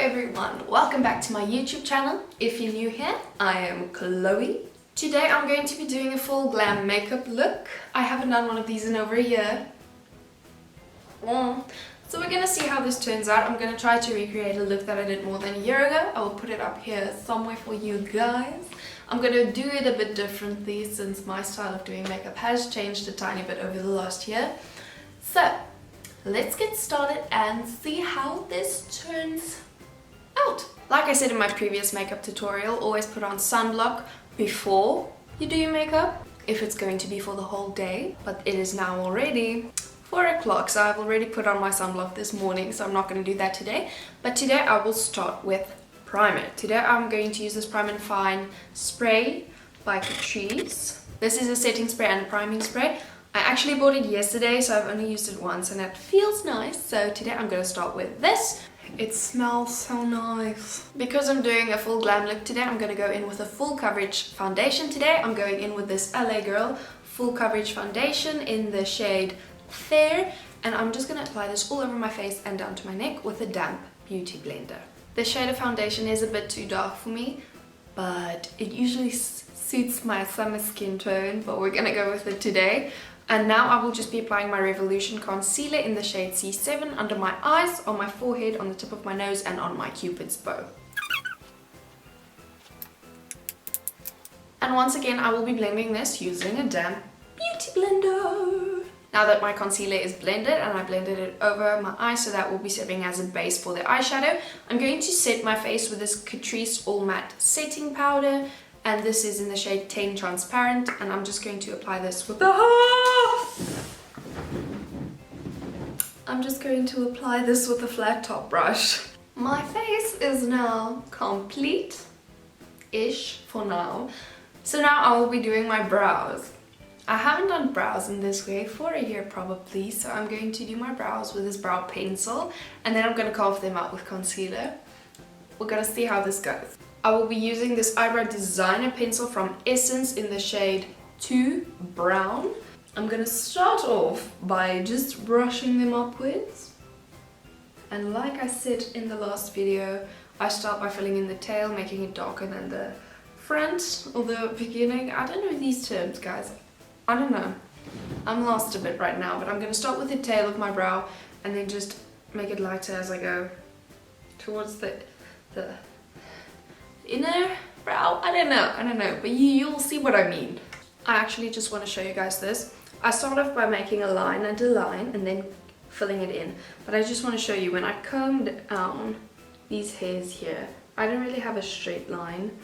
everyone, welcome back to my YouTube channel. If you're new here, I am Chloe. Today I'm going to be doing a full glam makeup look. I haven't done one of these in over a year. So we're gonna see how this turns out. I'm gonna try to recreate a look that I did more than a year ago. I will put it up here somewhere for you guys. I'm gonna do it a bit differently since my style of doing makeup has changed a tiny bit over the last year. So let's get started and see how this turns out. Like I said in my previous makeup tutorial, always put on sunblock before you do your makeup if it's going to be for the whole day, but it is now already 4 o'clock, so I've already put on my sunblock this morning, so I'm not going to do that today. But today I will start with primer. Today I'm going to use this Prime and Fine spray by Catrice. This is a setting spray and a priming spray. I actually bought it yesterday, so I've only used it once and it feels nice. So today I'm going to start with this. It smells so nice. Because I'm doing a full glam look today, I'm going to go in with a full coverage foundation today. I'm going in with this LA Girl full coverage foundation in the shade Fair, and I'm just going to apply this all over my face and down to my neck with a damp beauty blender. This shade of foundation is a bit too dark for me, but it usually suits my summer skin tone, but we're going to go with it today. And now I will just be applying my Revolution concealer in the shade C7 under my eyes, on my forehead, on the tip of my nose, and on my Cupid's bow. And once again, I will be blending this using a damp beauty blender. Now that my concealer is blended and I blended it over my eyes, so that will be serving as a base for the eyeshadow, I'm going to set my face with this Catrice All Matte Setting Powder, and this is in the shade 10 Transparent, and I'm just going to apply this with the flat top brush. My face is now complete-ish for now. So now I will be doing my brows. I haven't done brows in this way for a year probably, so I'm going to do my brows with this brow pencil, and then I'm going to carve them out with concealer. We're going to see how this goes. I will be using this eyebrow designer pencil from Essence in the shade 2 Brown. I'm going to start off by just brushing them upwards. And like I said in the last video, I start by filling in the tail, making it darker than the front or the beginning. I don't know these terms, guys. I don't know. I'm lost a bit right now, but I'm going to start with the tail of my brow and then just make it lighter as I go towards the inner brow. I don't know, but you'll see what I mean. I actually just want to show you guys this. I start off by making a line and a line and then filling it in, but I just want to show you when I comb down these hairs here, I don't really have a straight line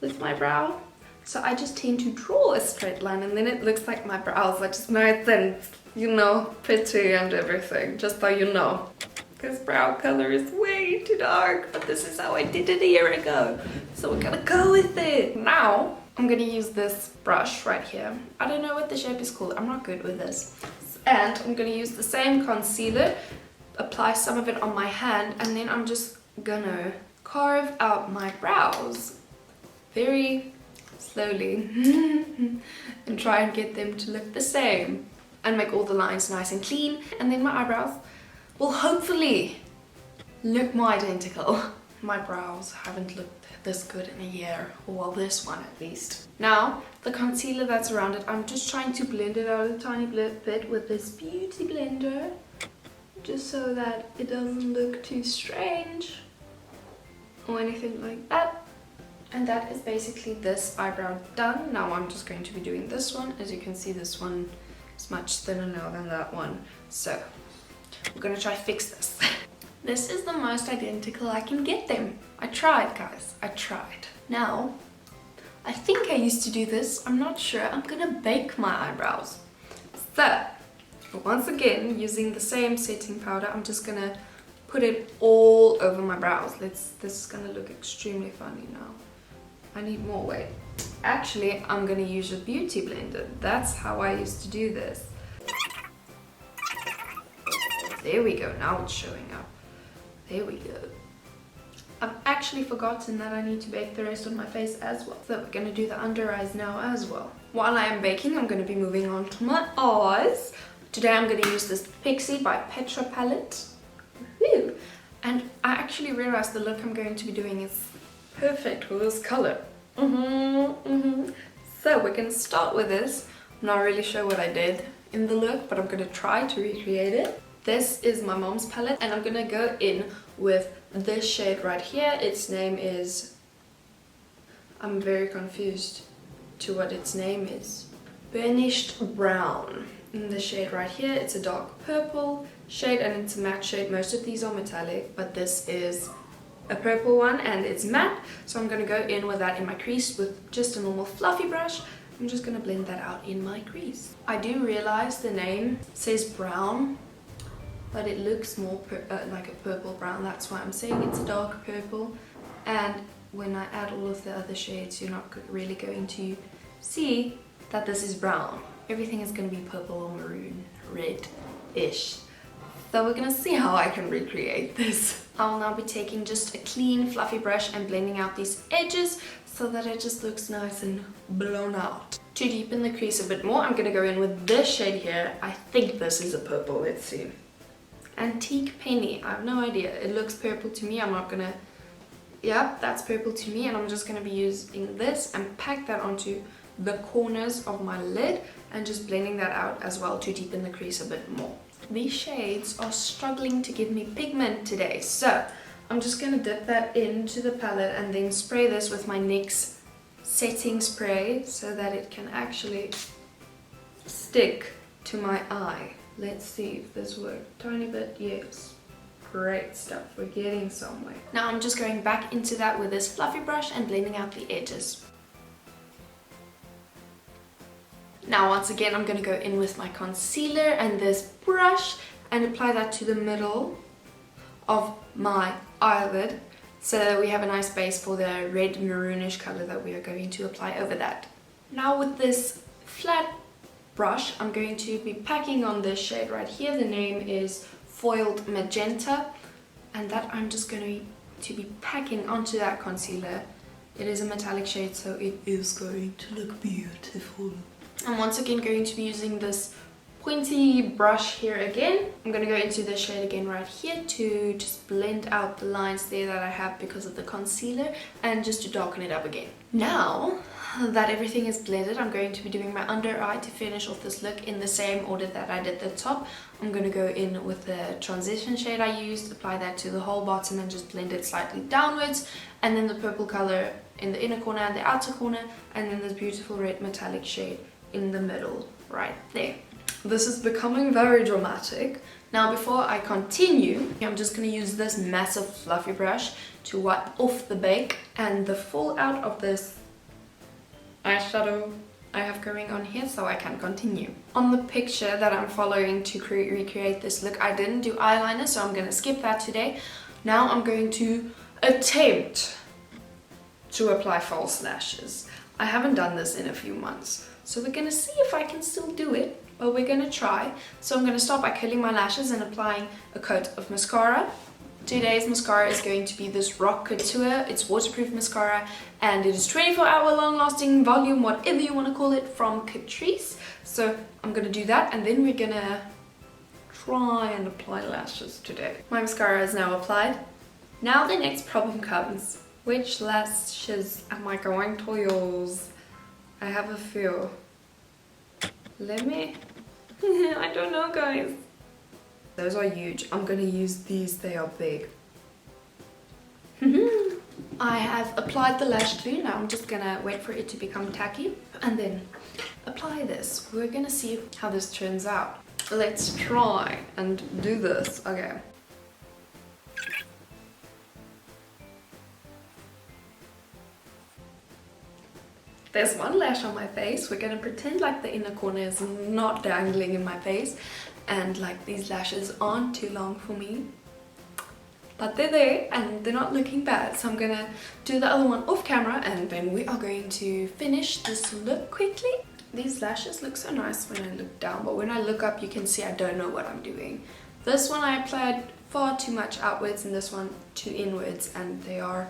with my brow. So I just tend to draw a straight line, and then it looks like my brows are just nice and, you know, pretty and everything, just so you know. This brow color is way too dark, but this is how I did it a year ago. So we're gonna go with it. Now, I'm gonna use this brush right here. I don't know what the shape is called, I'm not good with this. And I'm gonna use the same concealer, apply some of it on my hand, and then I'm just gonna carve out my brows very slowly and try and get them to look the same and make all the lines nice and clean, and then my eyebrows will hopefully look more identical. My brows haven't looked this good in a year, or well, this one at least. Now the concealer that's around it, I'm just trying to blend it out a tiny bit with this beauty blender, just so that it doesn't look too strange or anything like that. And that is basically this eyebrow done. Now I'm just going to be doing this one. As you can see, this one is much thinner now than that one. So we're gonna try fix this. This is the most identical I can get them. I tried, guys, I tried. Now, I think I used to do this, I'm not sure. I'm gonna bake my eyebrows. So, once again, using the same setting powder, I'm just gonna put it all over my brows. This is gonna look extremely funny now. I need more weight. Actually, I'm gonna use a beauty blender. That's how I used to do this. There we go, now it's showing up. There we go. I've actually forgotten that I need to bake the rest of my face as well. So we're gonna do the under eyes now as well. While I am baking, I'm gonna be moving on to my eyes. Today I'm gonna use this Pixie by Petra palette. Woo! And I actually realized the look I'm going to be doing is perfect for this color. So we're gonna start with this. I'm not really sure what I did in the look, but I'm gonna try to recreate it. This is my mom's palette, and I'm gonna go in with this shade right here. Its name is... I'm very confused to what its name is. Burnished Brown. In the shade right here, it's a dark purple shade and it's a matte shade. Most of these are metallic, but this is a purple one and it's matte. So I'm going to go in with that in my crease with just a normal fluffy brush. I'm just going to blend that out in my crease. I do realize the name says brown, but it looks more like a purple brown. That's why I'm saying it's a dark purple. And when I add all of the other shades, you're not really going to see that this is brown. Everything is going to be purple or maroon, red-ish. So we're going to see how I can recreate this. I will now be taking just a clean fluffy brush and blending out these edges so that it just looks nice and blown out. To deepen the crease a bit more, I'm going to go in with this shade here. I think this is a purple, let's see. Antique Penny, I have no idea. It looks purple to me. I'm not going to... Yep, that's purple to me, and I'm just going to be using this and pack that onto the corners of my lid and just blending that out as well to deepen the crease a bit more. These shades are struggling to give me pigment today, so I'm just going to dip that into the palette and then spray this with my NYX setting spray so that it can actually stick to my eye. Let's see if this works. Tiny bit, yes. Great stuff, we're getting somewhere. Now I'm just going back into that with this fluffy brush and blending out the edges. Now once again I'm going to go in with my concealer and this brush and apply that to the middle of my eyelid so that we have a nice base for the red maroonish color that we are going to apply over that. Now with this flat brush I'm going to be packing on this shade right here. The name is Foiled Magenta, and that I'm just going to be packing onto that concealer. It is a metallic shade, so it is going to look beautiful. I'm once again going to be using this pointy brush here again. I'm going to go into this shade again right here to just blend out the lines there that I have because of the concealer and just to darken it up again. Now that everything is blended, I'm going to be doing my under eye to finish off this look in the same order that I did the top. I'm going to go in with the transition shade I used, apply that to the whole bottom and just blend it slightly downwards, and then the purple color in the inner corner and the outer corner, and then this beautiful red metallic shade in the middle right there. This is becoming very dramatic. Now before I continue, I'm just going to use this massive fluffy brush to wipe off the bake and the fallout of this eyeshadow I have going on here so I can continue. On the picture that I'm following to recreate this look, I didn't do eyeliner, so I'm going to skip that today. Now I'm going to attempt to apply false lashes. I haven't done this in a few months, so we're going to see if I can still do it, but we're going to try. So I'm going to start by curling my lashes and applying a coat of mascara. Today's mascara is going to be this Rock Couture. It's waterproof mascara and it is 24-hour long lasting volume, whatever you want to call it, from Catrice. So I'm going to do that and then we're going to try and apply lashes today. My mascara is now applied. Now the next problem comes. Which lashes am I going to use? I have a few. Let me... I don't know, guys. Those are huge. I'm gonna use these, they are big. I have applied the lash glue. Now I'm just gonna wait for it to become tacky and then apply this. We're gonna see how this turns out. Let's try and do this. Okay. There's one lash on my face. We're gonna pretend like the inner corner is not dangling in my face and like these lashes aren't too long for me, but they're there and they're not looking bad. So I'm gonna do the other one off camera and then we are going to finish this look quickly. These lashes look so nice when I look down, but when I look up you can see I don't know what I'm doing. This one I applied far too much outwards and this one too inwards, and they are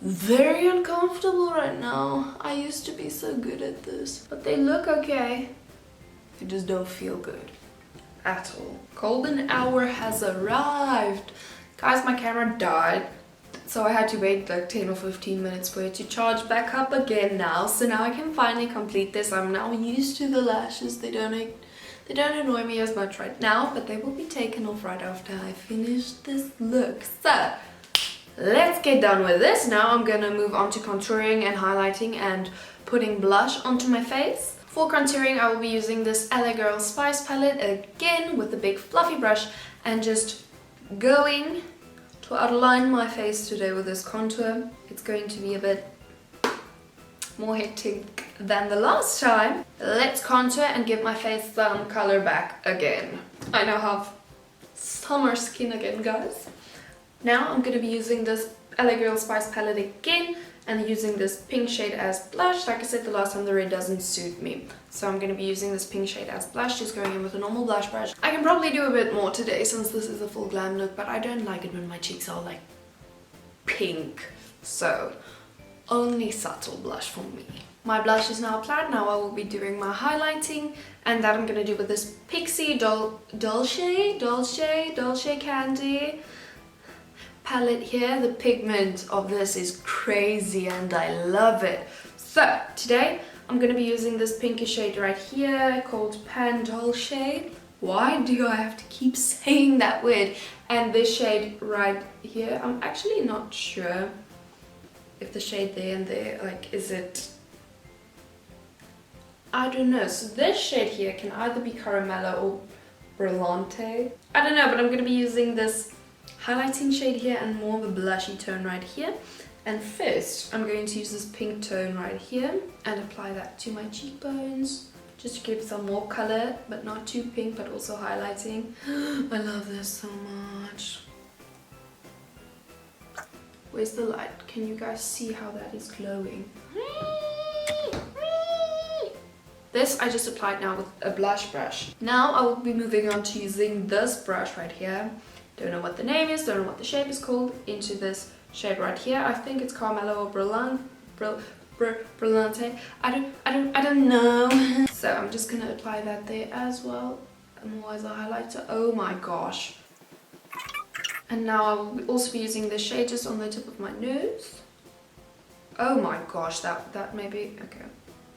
very uncomfortable right now. I used to be so good at this, but they look okay. They just don't feel good at all. Golden hour has arrived. Guys, my camera died, so I had to wait like 10 or 15 minutes for it to charge back up again now. So now I can finally complete this. I'm now used to the lashes. They don't annoy me as much right now, but they will be taken off right after I finish this look. So let's get done with this. Now I'm gonna move on to contouring and highlighting and putting blush onto my face. For contouring, I will be using this LA Girl Spice palette again with the big fluffy brush and just going to outline my face today with this contour. It's going to be a bit more hectic than the last time. Let's contour and give my face some color back again. I now have summer skin again, guys. Now I'm going to be using this LA Girl Spice palette again and using this pink shade as blush. Like I said the last time, the red doesn't suit me. So I'm going to be using this pink shade as blush, just going in with a normal blush brush. I can probably do a bit more today since this is a full glam look, but I don't like it when my cheeks are like pink. So only subtle blush for me. My blush is now applied. Now I will be doing my highlighting, and that I'm going to do with this Pixie Dolce Candy palette here. The pigment of this is crazy and I love it. So today I'm going to be using this pinkish shade right here called Pan Dolce. Why do I have to keep saying that word? And this shade right here, I'm actually not sure if the shade there and there, like, is it, I don't know. So this shade here can either be Caramello or Brillante. I don't know, but I'm going to be using this highlighting shade here and more of a blushy tone right here. And first I'm going to use this pink tone right here and apply that to my cheekbones just to give some more color, but not too pink, but also highlighting. I love this so much. Where's the light? Can you guys see how that is glowing? This I just applied now with a blush brush. Now I will be moving on to using this brush right here. Don't know what the name is, don't know what the shape is called, into this shade right here. I think it's Carmelo or Brillante. I don't know. So I'm just gonna apply that there as well, and more as a highlighter. Oh my gosh. And now I will also be using this shade just on the tip of my nose. Oh my gosh, that maybe, okay.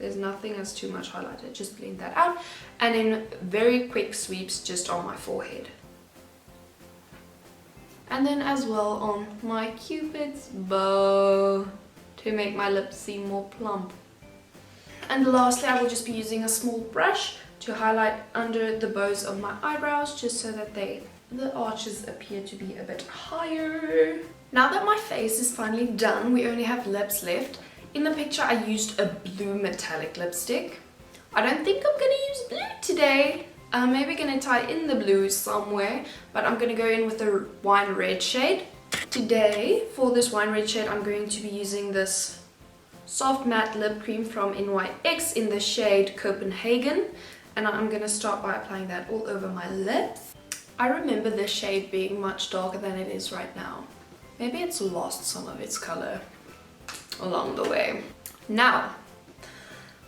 There's nothing as too much highlighter, just blend that out. And in very quick sweeps just on my forehead. And then as well on my Cupid's bow to make my lips seem more plump. And lastly, I will just be using a small brush to highlight under the bows of my eyebrows, just so that the arches appear to be a bit higher. Now that my face is finally done, we only have lips left. In the picture I used a blue metallic lipstick. I don't think I'm gonna use blue today. I'm maybe gonna tie in the blue somewhere, but I'm gonna go in with a wine red shade. Today, for this wine red shade, I'm going to be using this soft matte lip cream from NYX in the shade Copenhagen. And I'm gonna start by applying that all over my lips. I remember this shade being much darker than it is right now. Maybe it's lost some of its color along the way. Now,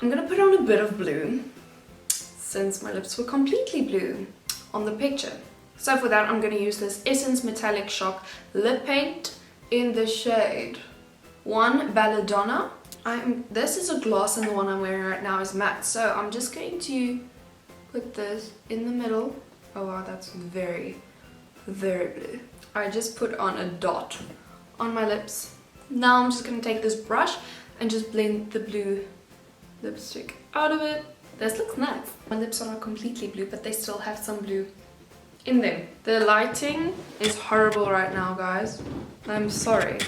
I'm gonna put on a bit of blue, since my lips were completely blue on the picture. So for that, I'm going to use this Essence Metallic Shock lip paint in the shade 1 Belladonna. This is a gloss and the one I'm wearing right now is matte. So I'm just going to put this in the middle. Oh wow, that's very, very blue. I just put on a dot on my lips. Now I'm just going to take this brush and just blend the blue lipstick out of it. This looks nice. My lips are not completely blue, but they still have some blue in them. The lighting is horrible right now, guys. I'm sorry.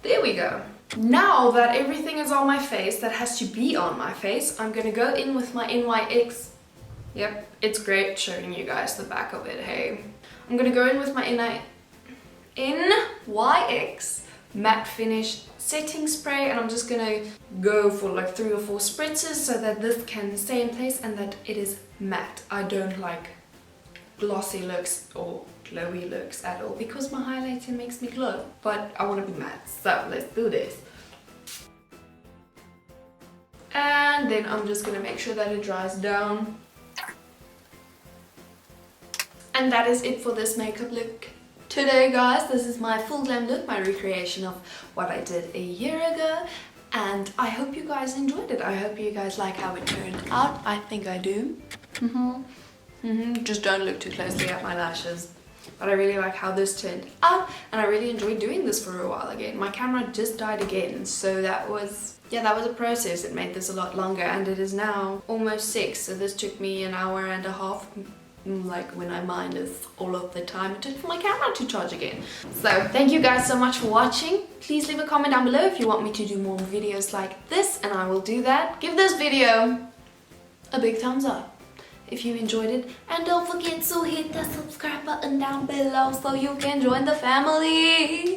There we go. Now that everything is on my face that has to be on my face, I'm gonna go in with my NYX. Yep, it's great showing you guys the back of it, hey. I'm gonna go in with my NYX matte finish setting spray, and I'm just gonna go for like 3 or 4 spritzes so that this can stay in place and that it is matte. I don't like glossy looks or glowy looks at all because my highlighter makes me glow, but I want to be matte, so let's do this. And then I'm just gonna make sure that it dries down. And that is it for this makeup look today, guys, this is my full glam look, my recreation of what I did a year ago. And I hope you guys enjoyed it. I hope you guys like how it turned out. I think I do. Just don't look too closely at my lashes. But I really like how this turned out, and I really enjoyed doing this for a while again. My camera just died again, so that was a process. It made this a lot longer, and it is now almost 6, so this took me an hour and a half, like when I minus all of the time it took for my camera to charge again. So thank you guys so much for watching. Please leave a comment down below if you want me to do more videos like this, and I will do that. Give this video a big thumbs up if you enjoyed it, and don't forget to hit the subscribe button down below so you can join the family.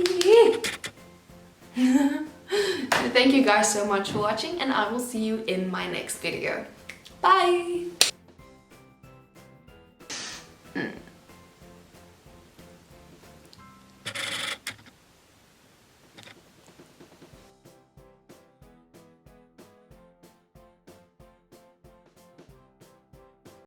Thank you guys so much for watching, and I will see you in my next video. Bye!